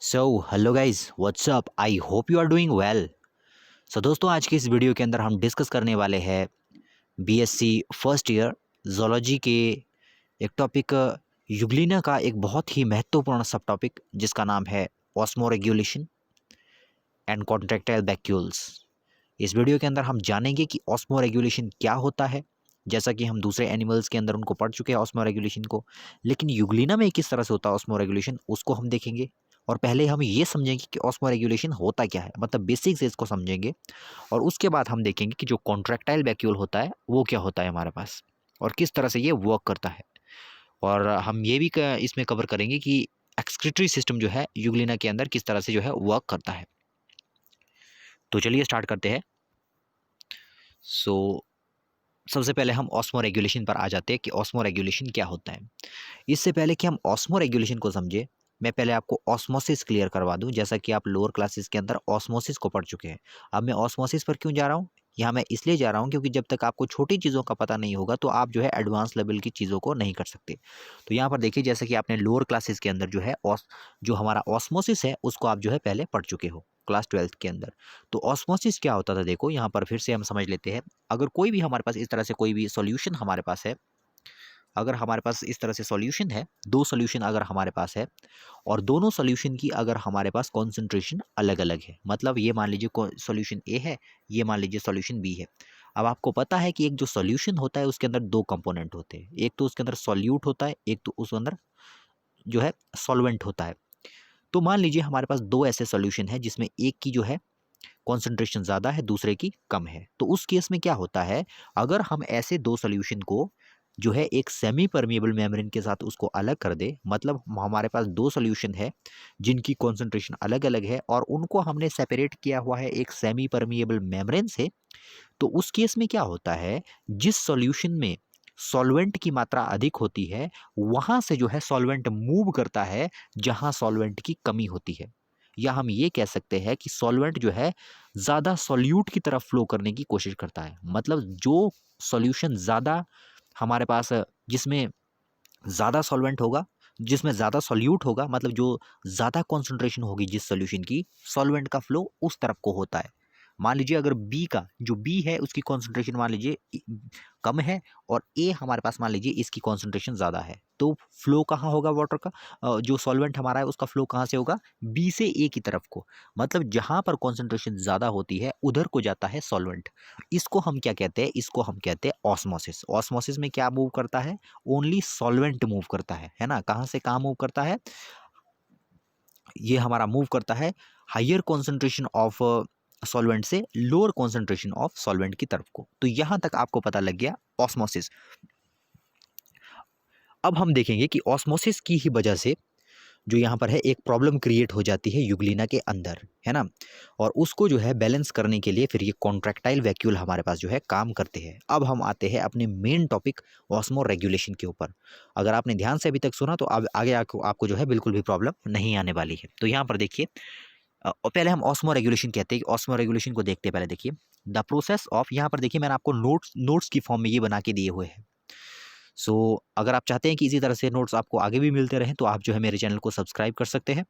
So hello guys, what's up. I hope you are doing well. So दोस्तों, आज की इस वीडियो के अंदर हम डिस्कस करने वाले हैं बीएससी फर्स्ट ईयर जोलॉजी के एक टॉपिक यूग्लिना का एक बहुत ही महत्वपूर्ण सब टॉपिक जिसका नाम है ऑस्मोरेगुलेशन एंड कॉन्ट्रैक्टाइल वैक्यूल्स। इस वीडियो के अंदर हम जानेंगे कि ऑस्मोरेगुलेशन क्या होता है, जैसा कि हम दूसरे एनिमल्स के अंदर उनको पढ़ चुके हैं ऑस्मोरेगुलेशन को, लेकिन यूग्लिना में किस तरह से होता है ऑस्मोरेगुलेशन उसको हम देखेंगे। और पहले हम ये समझेंगे कि ऑस्मोरेगुलेशन होता क्या है, मतलब बेसिक से इसको समझेंगे। और उसके बाद हम देखेंगे कि जो कॉन्ट्रैक्टाइल वैक्यूल होता है वो क्या होता है हमारे पास और किस तरह से ये वर्क करता है। और हम ये भी इसमें कवर करेंगे कि एक्सक्रीटरी सिस्टम जो है यूग्लिना के अंदर किस तरह से जो है वर्क करता है। तो चलिए स्टार्ट करते हैं। सो सबसे पहले हम ऑस्मो रेगुलेशन पर आ जाते हैं कि ऑस्मो रेगुलेशन क्या होता है। इससे पहले कि हम ऑस्मो रेगुलेशन को समझे, मैं पहले आपको ऑस्मोसिस क्लियर करवा दूं। जैसा कि आप लोअर क्लासेस के अंदर ऑस्मोसिस को पढ़ चुके हैं, अब मैं ऑस्मोसिस पर क्यों जा रहा हूं? यहाँ मैं इसलिए जा रहा हूं क्योंकि जब तक आपको छोटी चीज़ों का पता नहीं होगा तो आप जो है एडवांस लेवल की चीज़ों को नहीं कर सकते। तो यहाँ पर देखिए, जैसे कि आपने लोअर क्लासेस के अंदर जो है जो हमारा ऑस्मोसिस है उसको आप जो है पहले पढ़ चुके हो क्लास 12th के अंदर। तो ऑस्मोसिस क्या होता था, देखो यहाँ पर फिर से हम समझ लेते हैं। अगर कोई भी हमारे पास इस तरह से कोई भी सॉल्यूशन हमारे पास है, अगर हमारे पास इस तरह से सॉल्यूशन है, दो सॉल्यूशन अगर हमारे पास है और दोनों सॉल्यूशन की अगर हमारे पास कॉन्सेंट्रेशन अलग अलग है, मतलब ये मान लीजिए सॉल्यूशन ए है, ये मान लीजिए सॉल्यूशन बी है। अब आपको पता है कि एक जो सॉल्यूशन होता है उसके अंदर दो कंपोनेंट होते हैं, एक तो उसके अंदर सॉल्यूट होता है, एक तो उसके अंदर जो है सॉल्वेंट होता है। तो मान लीजिए हमारे पास दो ऐसे सॉल्यूशन है जिसमें एक की जो है कॉन्सेंट्रेशन ज़्यादा है, दूसरे की कम है। तो उस केस में क्या होता है, अगर हम ऐसे दो सॉल्यूशन को जो है एक सेमी परमिएबल मेम्ब्रेन के साथ उसको अलग कर दे, मतलब हमारे पास दो सॉल्यूशन है जिनकी कॉन्सेंट्रेशन अलग अलग है और उनको हमने सेपरेट किया हुआ है एक सेमी परमिएबल मेम्ब्रेन से, तो उस केस में क्या होता है, जिस सॉल्यूशन में सॉल्वेंट की मात्रा अधिक होती है वहां से जो है सॉल्वेंट मूव करता है जहां सॉल्वेंट की कमी होती है। या हम ये कह सकते हैं कि सॉल्वेंट जो है ज़्यादा सॉल्यूट की तरफ फ्लो करने की कोशिश करता है। मतलब जो सॉल्यूशन ज़्यादा हमारे पास जिसमें ज़्यादा सॉल्वेंट होगा, जिसमें ज़्यादा सॉल्यूट होगा, मतलब जो ज़्यादा कॉन्सेंट्रेशन होगी जिस सॉल्यूशन की, सॉल्वेंट का फ्लो उस तरफ को होता है। मान लीजिए अगर बी का जो बी है उसकी कॉन्सेंट्रेशन मान लीजिए कम है और ए हमारे पास मान लीजिए इसकी कॉन्सेंट्रेशन ज़्यादा है, तो फ्लो कहाँ होगा वाटर का, जो सॉल्वेंट हमारा है उसका फ्लो कहाँ से होगा, बी से ए की तरफ को। मतलब जहाँ पर कॉन्सेंट्रेशन ज़्यादा होती है उधर को जाता है सॉल्वेंट। इसको हम क्या कहते हैं, इसको हम कहते हैं ऑस्मोसिस। ऑस्मोसिस में क्या मूव करता है, ओनली सॉल्वेंट मूव करता है ना। कहाँ से कहाँ मूव करता है, ये हमारा मूव करता है हायर कॉन्सेंट्रेशन ऑफ सॉल्वेंट से लोअर कॉन्सेंट्रेशन ऑफ सॉल्वेंट की तरफ को। तो यहां तक आपको पता लग गया ऑस्मोसिस। अब हम देखेंगे कि ऑस्मोसिस की ही वजह से जो यहाँ पर है एक प्रॉब्लम क्रिएट हो जाती है यूग्लिना के अंदर, है ना। और उसको जो है बैलेंस करने के लिए फिर ये कॉन्ट्रैक्टाइल वैक्यूल हमारे पास जो है काम करते हैं। अब हम आते हैं अपने मेन टॉपिक ऑस्मो रेगुलेशन के ऊपर। अगर आपने ध्यान से अभी तक सुना तो अब आगे आपको जो है बिल्कुल भी प्रॉब्लम नहीं आने वाली है। तो यहाँ पर देखिए, पहले हम ऑस्मो रेगुलेशन कहते हैं, ऑस्मो रेगुलेशन को देखते हैं। पहले देखिए द प्रोसेस ऑफ, यहाँ पर देखिए मैंने आपको नोट्स की फॉर्म में ये बना के दिए हुए हैं। सो अगर आप चाहते हैं कि इसी तरह से नोट्स आपको आगे भी मिलते रहें तो आप जो है मेरे चैनल को सब्सक्राइब कर सकते हैं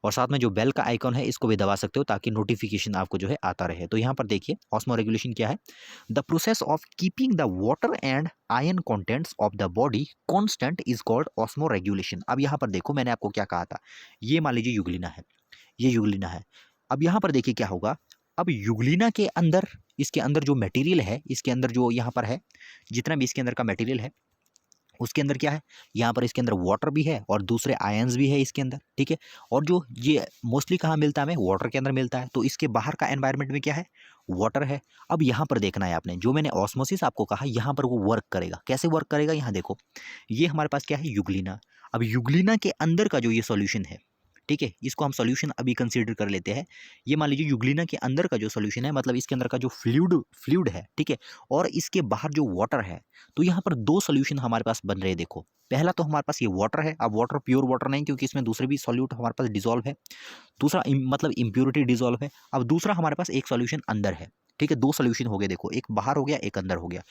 और साथ में जो बेल का आइकॉन है इसको भी दबा सकते हो ताकि नोटिफिकेशन आपको जो है आता रहे। तो यहाँ पर देखिए ऑस्मो रेगुलेशन क्या है, the process of keeping the water and ion contents of the body constant is called osmo regulation. अब यहाँ पर देखो मैंने आपको क्या कहा था, ये मान लीजिए यूग्लिना है, ये यूग्लिना है। अब यहाँ पर देखिए क्या होगा, अब यूग्लिना के अंदर, इसके अंदर जो मटेरियल है, इसके अंदर जो यहाँ पर है, जितना भी इसके अंदर का मटेरियल है उसके अंदर क्या है, यहाँ पर इसके अंदर वाटर भी है और दूसरे आयंस भी है इसके अंदर, ठीक है। और जो ये मोस्टली कहाँ मिलता है, हमें वाटर के अंदर मिलता है। तो इसके बाहर का एनवायरनमेंट में क्या है, वाटर है। अब यहाँ पर देखना है आपने, जो मैंने ऑस्मोसिस आपको कहा यहाँ पर वो वर्क करेगा। कैसे वर्क करेगा, यहाँ देखो ये हमारे पास क्या है, यूग्लिना। अब यूग्लिना के अंदर का जो ये सॉल्यूशन है, ठीक है, इसको हम सॉल्यूशन अभी कंसीडर कर लेते हैं। ये मान लीजिए यूग्लिना के अंदर का जो सॉल्यूशन है, मतलब इसके अंदर का जो फ्लूइड है, ठीक है, और इसके बाहर जो वाटर है। तो यहाँ पर दो सॉल्यूशन हमारे पास बन रहे हैं। देखो पहला तो हमारे पास ये वाटर है। अब वाटर प्योर वाटर नहीं क्योंकि इसमें दूसरे भी सॉल्यूट हमारे पास डिजोल्व है, दूसरा मतलब इम्प्योरिटी डिजोल्व है। अब दूसरा हमारे पास एक सॉल्यूशन अंदर है, ठीक है, दो सॉल्यूशन हो गए। देखो एक बाहर हो गया, एक अंदर हो गया।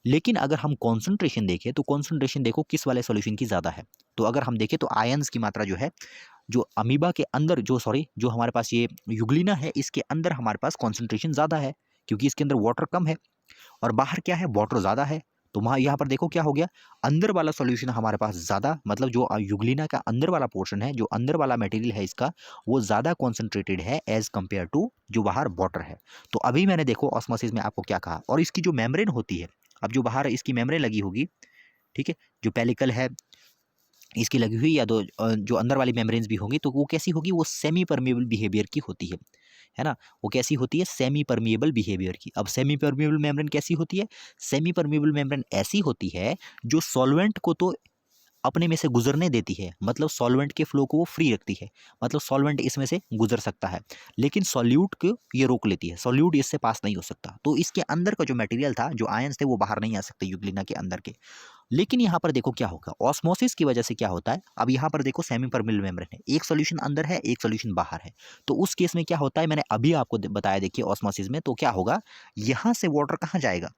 लेकिन अगर हम कॉन्सेंट्रेशन देखें तो कॉन्सेंट्रेशन देखो किस वाले सॉल्यूशन की ज़्यादा है। तो अगर हम देखें तो आयंस की मात्रा जो है, जो अमीबा के अंदर जो हमारे पास ये यूग्लिना है, इसके अंदर हमारे पास कॉन्सेंट्रेशन ज़्यादा है, क्योंकि इसके अंदर वाटर कम है और बाहर क्या है, वाटर ज़्यादा है। तो वहाँ यहाँ पर देखो क्या हो गया, अंदर वाला सॉल्यूशन हमारे पास ज़्यादा, मतलब जो यूग्लिना का अंदर वाला पोर्शन है, जो अंदर वाला मटेरियल है इसका, वो ज़्यादा कॉन्सेंट्रेटेड है एज़ कम्पेयर टू जो बाहर वाटर है। तो अभी मैंने देखो ऑस्मोसिस में आपको क्या कहा, और इसकी जो मेम्ब्रेन होती है, अब जो बाहर इसकी मेम्ब्रेन लगी होगी, ठीक है, जो पेलिकल है इसकी लगी हुई, या तो जो अंदर वाली मेम्ब्रेन्स भी होंगी, तो वो कैसी होगी, वो सेमी परमेबल बिहेवियर की होती है ना। वो कैसी होती है, सेमी परमेबल बिहेवियर की। अब सेमी परमेबल मेम्ब्रेन कैसी होती है, सेमी परमेबल मेम्ब्रेन ऐसी होती है जो सॉल्वेंट को तो अपने में से गुजरने देती है, मतलब सॉल्वेंट के फ्लो को वो फ्री रखती है, मतलब सॉल्वेंट इसमें से गुजर सकता है, लेकिन सॉल्यूट को ये रोक लेती है, सॉल्यूट इससे पास नहीं हो सकता। तो इसके अंदर का जो मटेरियल था, जो आयंस थे, वो बाहर नहीं आ सकते यूग्लिना के अंदर के। लेकिन यहाँ पर देखो क्या होगा, ऑस्मोसिस की वजह से क्या होता है, अब यहाँ पर देखो सेमी परमेबल मेम्ब्रेन है, एक सॉल्यूशन अंदर है, एक सॉल्यूशन बाहर है। तो उस केस में क्या होता है, मैंने अभी आपको बताया, देखिए ऑस्मोसिस में तो क्या होगा, यहाँ से वाटर कहाँ जाएगा,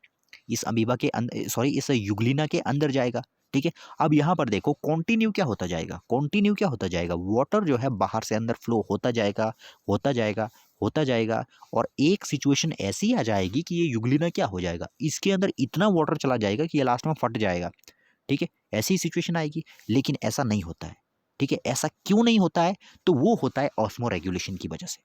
इस अमीबा के अंदर, सॉरी इस यूग्लिना के अंदर जाएगा, ठीक है। अब यहाँ पर देखो कॉन्टिन्यू क्या होता जाएगा, कॉन्टिन्यू क्या होता जाएगा, वाटर जो है बाहर से अंदर फ्लो होता जाएगा, होता जाएगा, होता जाएगा, और एक सिचुएशन ऐसी आ जाएगी कि ये यूग्लिना क्या हो जाएगा, इसके अंदर इतना वाटर चला जाएगा कि ये लास्ट में फट जाएगा, ठीक है। ऐसी सिचुएशन आएगी, लेकिन ऐसा नहीं होता है, ठीक है। ऐसा क्यों नहीं होता है, तो वो होता है ऑस्मो रेगुलेशन की वजह से,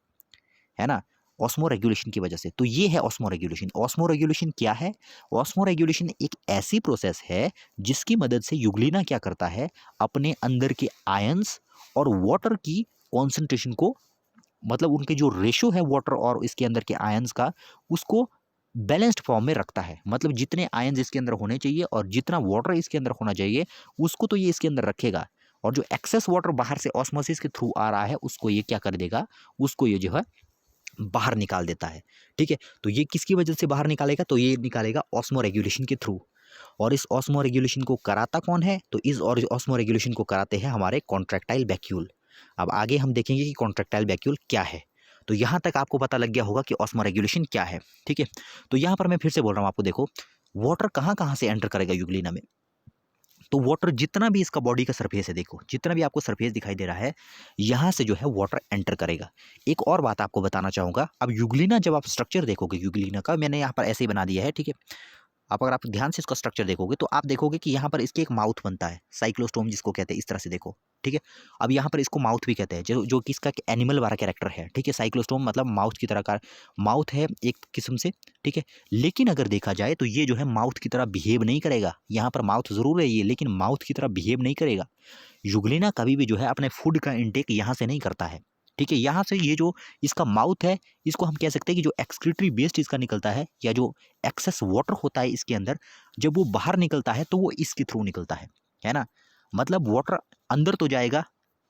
है ना, ऑस्मो रेगुलेशन की वजह से। तो ये है ऑस्मो रेगुलेशन। ऑस्मो रेगुलेशन क्या है, ऑस्मो रेगुलेशन एक ऐसी प्रोसेस है जिसकी मदद से यूग्लिना क्या करता है, अपने अंदर के आयंस और वाटर की कॉन्सेंट्रेशन को, मतलब उनके जो रेशो है वाटर और इसके अंदर के आयंस का, उसको बैलेंस्ड फॉर्म में रखता है। मतलब जितने आयंस इसके अंदर होने चाहिए और जितना वाटर इसके अंदर होना चाहिए, उसको तो ये इसके अंदर रखेगा, और जो एक्सेस वाटर बाहर से ऑस्मोसिस के थ्रू आ रहा है, उसको ये क्या कर देगा, उसको ये जो है बाहर निकाल देता है, ठीक है। तो ये किसकी वजह से बाहर निकालेगा, तो ये निकालेगा ऑस्मो रेगुलेशन के थ्रू। और इस ऑस्मो रेगुलेशन को कराता कौन है, तो इस और ऑस्मो रेगुलेशन को कराते हैं हमारे कॉन्ट्रैक्टाइल वैक्यूल। अब आगे हम देखेंगे कि कॉन्ट्रैक्टाइल वैक्यूल क्या है। तो यहाँ तक आपको पता लग गया होगा कि ऑस्मो रेगुलेशन क्या है, ठीक है। तो यहाँ पर मैं फिर से बोल रहा हूँ आपको, देखो वाटर कहाँ कहाँ से एंटर करेगा यूग्लिना में, तो वाटर जितना भी इसका बॉडी का सरफेस है, देखो जितना भी आपको सरफेस दिखाई दे रहा है, यहाँ से जो है वाटर एंटर करेगा। एक और बात आपको बताना चाहूँगा, अब यूग्लिना जब आप स्ट्रक्चर देखोगे यूग्लिना का, मैंने यहाँ पर ऐसे ही बना दिया है, ठीक है। अगर आप ध्यान से इसका स्ट्रक्चर देखोगे तो आप देखोगे कि यहाँ पर इसके एक माउथ बनता है, साइक्लोस्टोम जिसको कहते हैं, इस तरह से देखो, ठीक है। अब यहाँ पर इसको माउथ भी कहते हैं, जो कि इसका एनिमल वाला कैरेक्टर है, ठीक है। साइक्लोस्टोम मतलब माउथ की तरह का माउथ है एक किस्म से, ठीक है। लेकिन अगर देखा जाए तो ये जो है माउथ की तरह बिहेव नहीं करेगा, यहाँ पर माउथ जरूर है ये, लेकिन माउथ की तरह बिहेव नहीं करेगा। युगलिना कभी भी जो है अपने फूड का इंटेक यहाँ से नहीं करता है, ठीक है। यहाँ से ये जो इसका माउथ है, इसको हम कह सकते हैं कि जो एक्सक्रीटरी वेस्ट इसका निकलता है, या जो एक्सेस वाटर होता है इसके अंदर, जब वो बाहर निकलता है तो वो इसके थ्रू निकलता है ना। मतलब वाटर अंदर तो जाएगा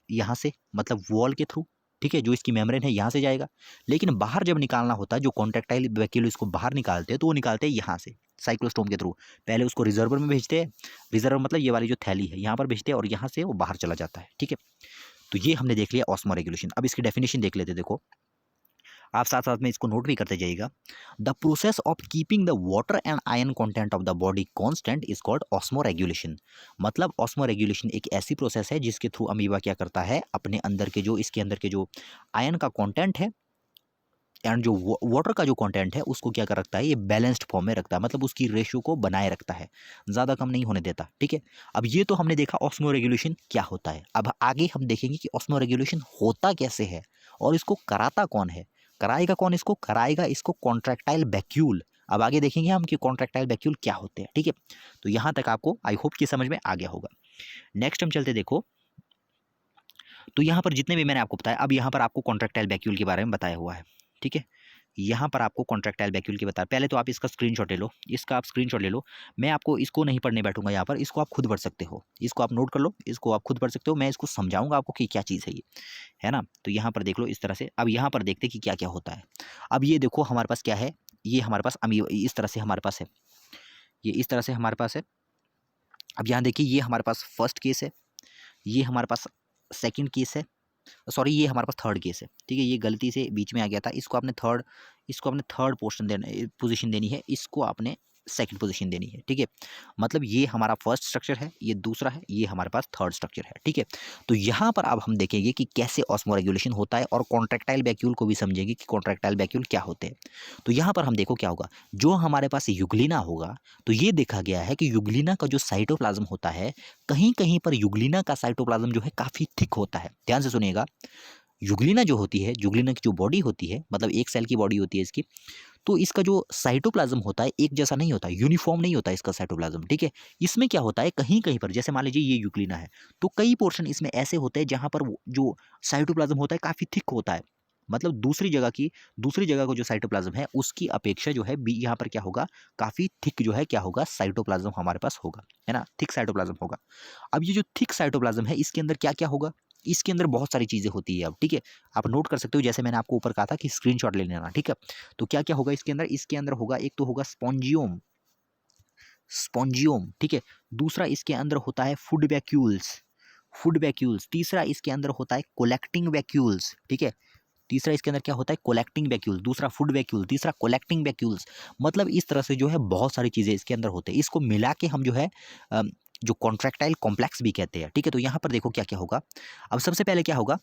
यहाँ से, मतलब वॉल के थ्रू, ठीक है, जो इसकी मेम्ब्रेन है यहाँ से जाएगा, लेकिन बाहर जब निकालना होता है, जो कॉन्ट्रैक्टाइल वैक्यूल इसको बाहर निकालते हैं, तो वो निकालते हैं यहाँ से साइक्लोस्टोम के थ्रू। पहले उसको रिजर्वर में भेजते हैं, रिजर्वर मतलब ये वाली जो थैली है यहाँ पर भेजते हैं, और यहाँ से वो बाहर चला जाता है, ठीक है। तो ये हमने देख लिया ऑस्मो रेगुलेशन। अब इसकी डेफिनेशन देख लेते, देखो आप साथ साथ में इसको नोट भी करते जाइएगा। The process of keeping the water and ion content of the body constant is called osmo regulation. मतलब ऑस्मो रेगुलेशन एक ऐसी प्रोसेस है जिसके थ्रू अमीबा क्या करता है, अपने अंदर के जो इसके अंदर के जो आयन का कंटेंट है एंड जो वाटर का जो कंटेंट है, उसको क्या कर रखता है, ये बैलेंस्ड फॉर्म में रखता है, मतलब उसकी रेशियो को बनाए रखता है, ज़्यादा कम नहीं होने देता, ठीक है। अब ये तो हमने देखा ऑस्मो रेगुलेशन क्या होता है। अब आगे हम देखेंगे कि ऑस्मो रेगुलेशन होता कैसे है और इसको कराता कौन है। कराएगा कौन, इसको कराएगा इसको कॉन्ट्रैक्टाइल वैक्यूल। अब आगे देखेंगे हम कि कॉन्ट्रैक्टाइल वैक्यूल क्या होते हैं, ठीक है। तो यहाँ तक आपको आई होप कि समझ में आ गया होगा। नेक्स्ट हम चलते, देखो तो यहाँ पर जितने भी मैंने आपको बताया, अब यहाँ पर आपको कॉन्ट्रैक्टाइल वैक्यूल के बारे में बताया हुआ है, ठीक है। यहाँ पर आपको कॉन्ट्रैक्टाइल वैक्यूल की बता, पहले तो आप इसका स्क्रीनशॉट ले लो, इसका आप स्क्रीनशॉट ले लो। मैं आपको इसको नहीं पढ़ने बैठूंगा यहाँ पर, इसको आप खुद पढ़ सकते हो, इसको आप नोट कर लो, इसको आप खुद पढ़ सकते हो। मैं इसको समझाऊंगा आपको कि क्या चीज़ है ये, है ना। तो यहाँ पर देख लो इस तरह से। अब यहाँ पर देखते कि क्या क्या होता है। अब ये देखो हमारे पास क्या है, ये हमारे पास इस तरह से हमारे पास है, ये इस तरह से हमारे पास है। अब यहाँ देखिए ये हमारे पास फर्स्ट केस है, ये हमारे पास सेकंड केस है, सॉरी ये हमारे पास थर्ड केस है, ठीक है। ये गलती से बीच में आ गया था, इसको आपने थर्ड पोर्शन देना, पोजीशन देनी है, इसको आपने सेकंड पोजीशन देनी है, ठीक है। मतलब ये हमारा फर्स्ट स्ट्रक्चर है, ये दूसरा है, ये हमारे पास थर्ड स्ट्रक्चर है, ठीक है। तो यहाँ पर अब हम देखेंगे कि कैसे ऑस्मोरेगुलेशन होता है और कॉन्ट्रैक्टाइल वैक्यूल को भी समझेंगे कि कॉन्ट्रैक्टाइल वैक्यूल क्या होते हैं। तो यहाँ पर हम देखो क्या होगा, जो हमारे पास यूग्लिना होगा, तो ये देखा गया है कि यूग्लिना का जो साइटोप्लाज्म होता है, कहीं कहीं पर यूग्लिना का साइटोप्लाज्म जो है काफ़ी थिक होता है। ध्यान से सुनिएगा, यूग्लिना जो होती है, यूग्लिना की जो बॉडी होती है, मतलब एक सेल की बॉडी होती है इसकी, तो इसका जो साइटोप्लाज्म होता है एक जैसा नहीं होता, यूनिफॉर्म नहीं होता इसका साइटोप्लाज्म, ठीक है। इसमें क्या होता है, कहीं कहीं पर, जैसे मान लीजिए ये यूग्लिना है, तो कई पोर्शन इसमें ऐसे होते हैं जहां पर जो साइटोप्लाज्म होता है काफ़ी थिक होता है। मतलब दूसरी जगह का जो साइटोप्लाज्म है उसकी अपेक्षा जो है यहाँ पर क्या होगा, काफ़ी थिक जो है क्या होगा, साइटोप्लाज्म हमारे पास होगा, है ना, थिक साइटोप्लाज्म होगा। अब ये जो थिक साइटोप्लाज्म है इसके अंदर क्या क्या होगा, इसके अंदर बहुत सारी चीज़ें होती है अब, ठीक है। आप नोट कर सकते हो, जैसे मैंने आपको ऊपर कहा था कि स्क्रीनशॉट ले लेना, ठीक है। तो क्या क्या होगा इसके अंदर होगा, एक तो होगा स्पॉन्जियोम, स्पॉन्जियोम, ठीक है। दूसरा इसके अंदर होता है फूड वैक्यूल्स, फूड वैक्यूल्स। तीसरा इसके अंदर होता है कोलेक्टिंग वैक्यूल्स, ठीक है। तीसरा इसके अंदर क्या होता है, कोलेक्टिंग वैक्यूल। दूसरा फूड वैक्यूल, तीसरा कोलेक्टिंग वैक्यूल्स। मतलब इस तरह से जो है बहुत सारी चीज़ें इसके अंदर होते हैं, इसको मिला के हम जो है जो कॉन्ट्रैक्टाइल कॉम्प्लेक्स भी कहते हैं, ठीक है। तो यहाँ पर देखो क्या क्या होगा। अब सबसे पहले क्या होगा,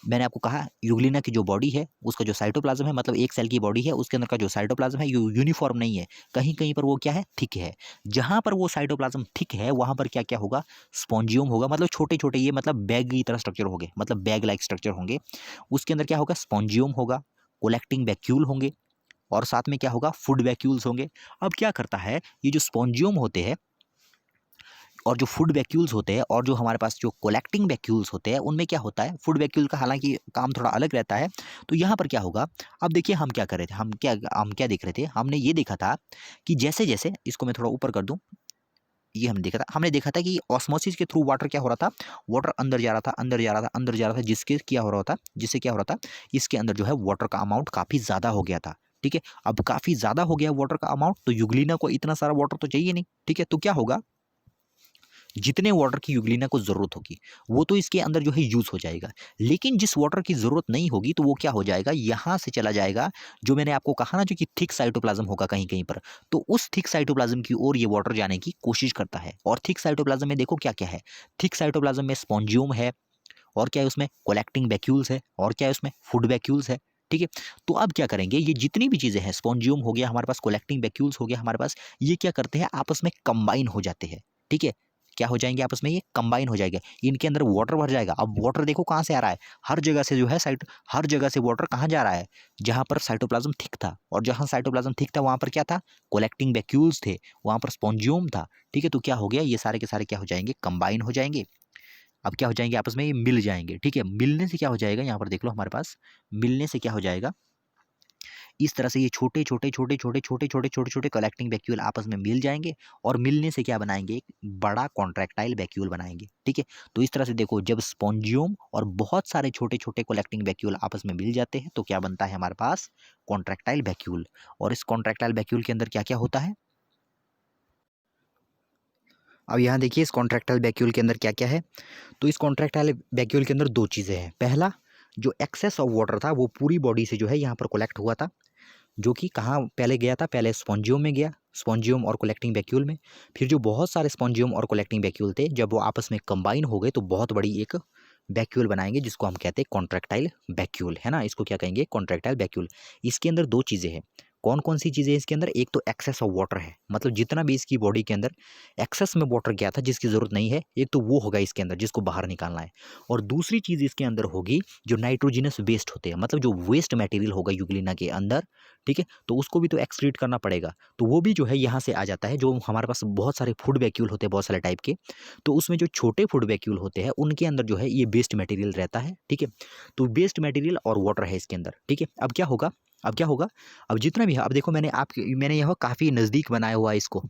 मैंने आपको कहा यूग्लिना की जो बॉडी है उसका जो साइटोप्लाज्म है, मतलब एक सेल की बॉडी है, उसके अंदर का जो साइटोप्लाज्म है यूनिफॉर्म नहीं है, कहीं कहीं पर वो क्या है, थिक है। जहाँ पर वो साइटोप्लाज्म थिक है वहाँ पर क्या क्या होगा, स्पॉन्जियोम होगा। मतलब छोटे छोटे, ये मतलब बैग की तरह स्ट्रक्चर होंगे, मतलब बैग लाइक स्ट्रक्चर होंगे। उसके अंदर क्या होगा, स्पॉन्जियोम होगा, कोलेक्टिंग वैक्यूल होंगे, और साथ में क्या होगा, फूड वैक्यूल्स होंगे। अब क्या करता है, ये जो स्पॉन्जियोम होते हैं और जो फूड वैक्यूल्स होते हैं और जो हमारे पास जो कोलेक्टिंग वैक्यूल्स होते हैं, उनमें क्या होता है, फूड वैक्यूल का हालांकि काम थोड़ा अलग रहता है। तो यहाँ पर क्या होगा, अब देखिए हम क्या कर रहे थे, हम क्या देख रहे थे, हमने ये देखा था कि जैसे जैसे इसको मैं थोड़ा ऊपर कर दूं, ये हमने देखा था कि ऑस्मोसिस के थ्रू वाटर क्या हो रहा था, वाटर अंदर जा रहा था, अंदर जा रहा था, अंदर जा रहा था, जिससे क्या हो रहा था, इसके अंदर जो है वाटर का अमाउंट काफ़ी ज़्यादा हो गया था, ठीक है। अब काफ़ी ज़्यादा हो गया वाटर का अमाउंट, तो यूग्लिना को इतना सारा वाटर तो चाहिए नहीं, ठीक है। तो क्या होगा, जितने वाटर की यूग्लिना को ज़रूरत होगी वो तो इसके अंदर जो है यूज़ हो जाएगा, लेकिन जिस वाटर की ज़रूरत नहीं होगी तो वो क्या हो जाएगा, यहाँ से चला जाएगा। जो मैंने आपको कहा ना, जो कि थिक साइटोप्लाज्म होगा कहीं कहीं पर, तो उस थिक साइटोप्लाज्म की ओर ये वाटर जाने की कोशिश करता है। और थिक साइटोप्लाज्म में देखो क्या क्या है, थिक साइटोप्लाज्म में स्पॉन्जियोम है, और क्या है उसमें, कोलेक्टिंग वैक्यूल्स है, और क्या है उसमें, फूड वैक्यूल्स है, ठीक है। तो अब क्या करेंगे, ये जितनी भी चीज़ें हैं, स्पॉन्जियोम हो गया हमारे पास, कोलेक्टिंग वैक्यूल्स हो गया हमारे पास, ये क्या करते हैं, आपस में कंबाइन हो जाते हैं, ठीक है। क्या हो जाएंगे, आपस में ये कंबाइन हो जाएगा, इनके अंदर वाटर भर जाएगा। अब वाटर देखो कहाँ से आ रहा है, हर जगह से जो है हर जगह से वाटर कहाँ जा रहा है, जहाँ पर साइटोप्लाज्म थिक था, और जहाँ साइटोप्लाज्म थिक था वहाँ पर क्या था, कोलेक्टिंग वैक्यूल्स थे, वहाँ पर स्पॉन्जियोम था, ठीक है। तो क्या हो गया, ये सारे के सारे क्या हो जाएंगे, कंबाइन हो जाएंगे। अब क्या हो जाएंगे, आपस में ये मिल जाएंगे, ठीक है। मिलने से क्या हो जाएगा, यहाँ पर देख लो हमारे पास, मिलने से क्या हो जाएगा, इस तरह से ये छोटे छोटे छोटे छोटे छोटे छोटे छोटे छोटे कलेक्टिंग वैक्यूल आपस में मिल जाएंगे, और मिलने से क्या बनाएंगे, एक बड़ा कॉन्ट्रैक्टाइल वैक्यूल बनाएंगे, ठीक है। तो इस तरह से देखो, जब स्पॉन्जियोम और बहुत सारे छोटे छोटे कलेक्टिंग वैक्यूल आपस में मिल जाते हैं तो क्या बनता है हमारे पास, कॉन्ट्रैक्टाइल वैक्यूल। और इस कॉन्ट्रैक्टाइल वैक्यूल के अंदर क्या क्या होता है, अब यहाँ देखिए इस कॉन्ट्रैक्टाइल वैक्यूल के अंदर क्या क्या है। तो इस कॉन्ट्रैक्टाइल वैक्यूल के अंदर दो चीज़ें हैं। पहला, जो एक्सेस ऑफ वाटर था वो पूरी बॉडी से जो है यहाँ पर कलेक्ट हुआ था, जो कि कहाँ पहले गया था, पहले स्पॉन्जियम में गया, स्पॉन्जियम और कलेक्टिंग वैक्यूल में। फिर जो बहुत सारे स्पॉन्जियम और कलेक्टिंग वैक्यूल थे, जब वो आपस में कंबाइन हो गए तो बहुत बड़ी एक वैक्यूल बनाएंगे, जिसको हम कहते हैं कॉन्ट्रैक्टाइल वैक्यूल, है ना। इसको क्या कहेंगे, कॉन्ट्रैक्टाइल वैक्यूल। इसके अंदर दो चीज़ें हैं। कौन कौन सी चीज़ें इसके अंदर, एक तो एक्सेस ऑफ वाटर है, मतलब जितना भी इसकी बॉडी के अंदर एक्सेस में वाटर गया था जिसकी ज़रूरत नहीं है, एक तो वो होगा इसके अंदर जिसको बाहर निकालना है। और दूसरी चीज़ इसके अंदर होगी जो नाइट्रोजिनस वेस्ट होते हैं, मतलब जो वेस्ट मटेरियल होगा यूग्लिना के अंदर, ठीक है। तो उसको भी तो एक्सक्रीट करना पड़ेगा, तो वो भी जो है यहाँ से आ जाता है। जो हमारे पास बहुत सारे फूड वैक्यूल होते हैं, बहुत सारे टाइप के, तो उसमें जो छोटे फूड वैक्यूल होते हैं उनके अंदर जो है ये वेस्ट मटेरियल रहता है, ठीक है। तो वेस्ट मटेरियल और वाटर है इसके अंदर, ठीक है। अब क्या होगा, अब जितना भी है, अब देखो मैंने यह काफ़ी नज़दीक बनाया हुआ है इसको।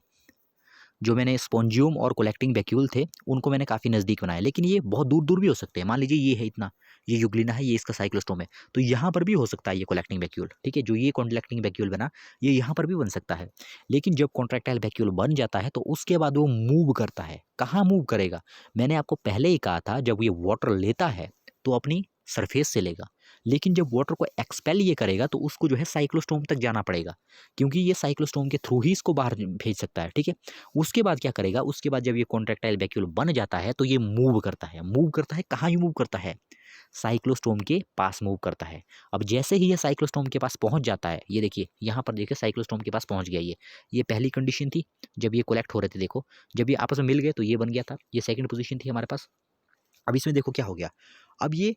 जो मैंने स्पॉन्जियम और कलेक्टिंग वैक्यूल थे उनको मैंने काफ़ी नज़दीक बनाया, लेकिन ये बहुत दूर दूर भी हो सकते हैं। मान लीजिए ये है इतना, ये यूग्लिना है, ये इसका साइक्लोस्टोम है, तो यहाँ पर भी हो सकता है ये कलेक्टिंग वैक्यूल, ठीक है। जो ये कलेक्टिंग वैक्यूल बना, ये यहाँ पर भी बन सकता है। लेकिन जब कॉन्ट्रैक्टाइल वैक्यूल बन जाता है तो उसके बाद वो मूव करता है। कहाँ मूव करेगा, मैंने आपको पहले ही कहा था, जब ये वाटर लेता है तो अपनी सरफेस से लेगा, लेकिन जब वाटर को एक्सपेल ये करेगा तो उसको जो है साइक्लोस्टोम तक जाना पड़ेगा, क्योंकि ये साइक्लोस्टोम के थ्रू ही इसको बाहर भेज सकता है। ठीक है, उसके बाद क्या करेगा, उसके बाद जब ये कॉन्ट्रैक्टाइल वैक्यूल बन जाता है तो ये मूव करता है। मूव करता है कहाँ, ये मूव करता है साइक्लोस्टोम के पास मूव करता है। अब जैसे ही ये साइक्लोस्टोम के पास पहुंच जाता है, ये देखिए यहाँ पर देखिए साइक्लोस्टोम के पास पहुंच गया। ये पहली कंडीशन थी जब ये कलेक्ट हो रहे थे। देखो जब ये आपस में मिल गए तो ये बन गया था, ये सेकंड पोजीशन थी हमारे पास। अब इसमें देखो क्या हो गया, अब ये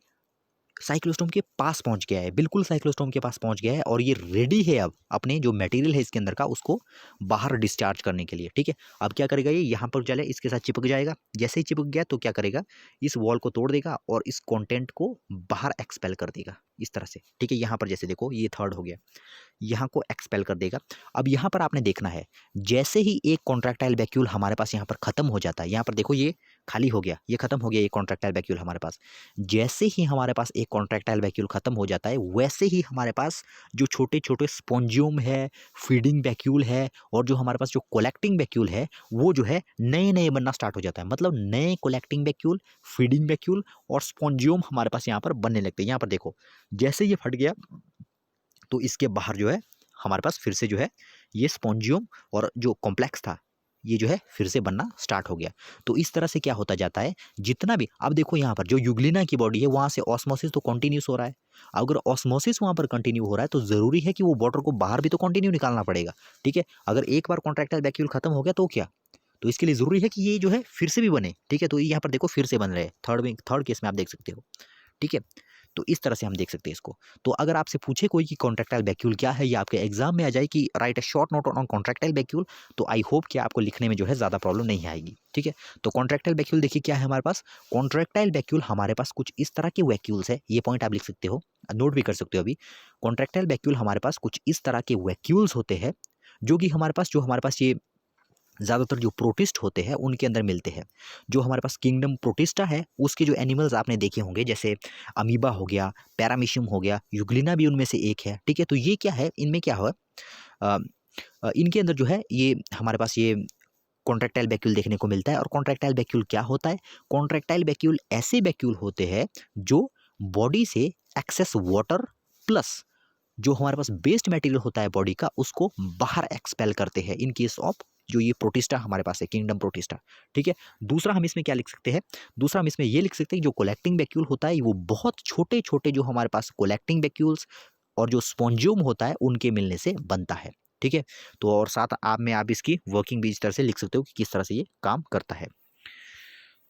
साइक्लोस्टोम के पास पहुंच गया है, बिल्कुल साइक्लोस्टोम के पास पहुंच गया है और ये रेडी है अब अपने जो मटेरियल है इसके अंदर का उसको बाहर डिस्चार्ज करने के लिए। ठीक है, अब क्या करेगा, ये यहाँ पर चले इसके साथ चिपक जाएगा। जैसे ही चिपक गया तो क्या करेगा, इस वॉल को तोड़ देगा और इस कंटेंट को बाहर एक्सपेल कर देगा इस तरह से। ठीक है, यहाँ पर जैसे देखो ये थर्ड हो गया, यहाँ को एक्सपेल कर देगा। अब यहाँ पर आपने देखना है, जैसे ही एक कॉन्ट्रैक्टाइल वैक्यूल हमारे पास यहाँ पर खत्म हो जाता है, यहाँ पर देखो ये खाली हो गया, ये खत्म हो गया ये कॉन्ट्रैक्टाइल वैक्यूल हमारे पास। जैसे ही हमारे पास एक कॉन्ट्रैक्टाइल वैक्यूल खत्म हो जाता है, वैसे ही हमारे पास जो छोटे छोटे स्पॉन्जियम है, फीडिंग वैक्यूल है और जो हमारे पास जो कलेक्टिंग वैक्यूल है वो जो है नए नए बनना स्टार्ट हो जाता है। मतलब नए कलेक्टिंग वैक्यूल, फीडिंग वैक्यूल और स्पॉन्जियम हमारे पास यहाँ पर बनने लगते हैं। यहाँ पर देखो जैसे ये फट गया तो इसके बाहर जो है हमारे पास फिर से जो है ये स्पॉन्जियम और जो कॉम्प्लेक्स था ये जो है फिर से बनना स्टार्ट हो गया। तो इस तरह से क्या होता जाता है, जितना भी अब देखो यहाँ पर जो यूग्लिना की बॉडी है वहाँ से ऑस्मोसिस तो कंटिन्यूस हो रहा है। अगर ऑस्मोसिस वहाँ पर कंटिन्यू हो रहा है तो ज़रूरी है कि वो वाटर को बाहर भी तो कंटिन्यू निकालना पड़ेगा। ठीक है, अगर एक बार कॉन्ट्रैक्टाइल वैक्यूल खत्म हो गया तो क्या, तो इसके लिए ज़रूरी है कि ये जो है फिर से भी बने। ठीक है, तो यहाँ पर देखो फिर से बन रहे हैं, थर्ड केस में आप देख सकते हो। ठीक है, तो इस तरह से हम देख सकते हैं इसको। तो अगर आपसे पूछे कोई कि कॉन्ट्रैक्टाइल वैक्यूल क्या है, या आपके एग्जाम में आ जाए कि right a short note on contractile vacuole, तो आई होप कि आपको लिखने में जो है ज़्यादा प्रॉब्लम नहीं आएगी। ठीक है, तो कॉन्ट्रैक्टाइल वैक्यूल देखिए क्या है हमारे पास। कॉन्ट्रैक्टाइल वैक्यूल हमारे पास कुछ इस तरह के वैक्यूल्स है, ये पॉइंट आप लिख सकते हो, नोट भी कर सकते हो अभी। कॉन्ट्रैक्टाइल वैक्यूल हमारे पास कुछ इस तरह के वैक्यूल्स होते हैं जो कि हमारे पास ये ज़्यादातर जो प्रोटिस्ट होते हैं उनके अंदर मिलते हैं। जो हमारे पास किंगडम प्रोटिस्टा है उसके जो एनिमल्स आपने देखे होंगे, जैसे अमीबा हो गया, पैरामीशियम हो गया, यूग्लिना भी उनमें से एक है। ठीक है, तो ये क्या है, इनमें क्या हुआ, अ, इनके अंदर जो है ये हमारे पास ये कॉन्ट्रैक्टाइल वैक्यूल देखने को मिलता है। और कॉन्ट्रैक्टाइल वैक्यूल क्या होता है, कॉन्ट्रैक्टाइल वैक्यूल ऐसे वैक्यूल होते हैं जो बॉडी से एक्सेस वाटर प्लस जो हमारे पास वेस्ट मटेरियल होता है बॉडी का उसको बाहर एक्सपेल करते हैं इन केस ऑफ जो ये प्रोटिस्टा हमारे पास है, किंगडम प्रोटिस्टा। ठीक है, दूसरा हम इसमें क्या लिख सकते हैं, दूसरा हम इसमें ये लिख सकते हैं जो कलेक्टिंग वैक्यूल होता है वो बहुत छोटे छोटे जो हमारे पास कलेक्टिंग वैक्यूल्स और जो स्पॉन्जियम होता है उनके मिलने से बनता है। ठीक है, तो और साथ आप इसकी वर्किंग भी इस तरह से लिख सकते हो कि किस तरह से ये काम करता है।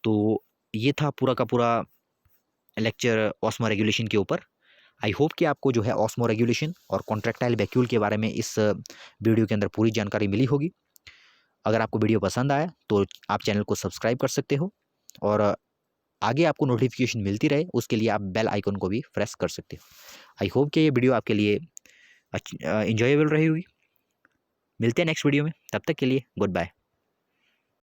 तो ये था पूरा का पूरा लेक्चर ऑस्मो रेगुलेशन के ऊपर। आई होप कि आपको जो है ऑस्मो रेगुलेशन और कॉन्ट्रैक्टाइल वैक्यूल के बारे में इस वीडियो के अंदर पूरी जानकारी मिली होगी। अगर आपको वीडियो पसंद आया तो आप चैनल को सब्सक्राइब कर सकते हो और आगे आपको नोटिफिकेशन मिलती रहे उसके लिए आप बेल आइकन को भी प्रेस कर सकते हो। आई होप कि ये वीडियो आपके लिए इंजॉयबल रही होगी। मिलते हैं नेक्स्ट वीडियो में, तब तक के लिए गुड बाय।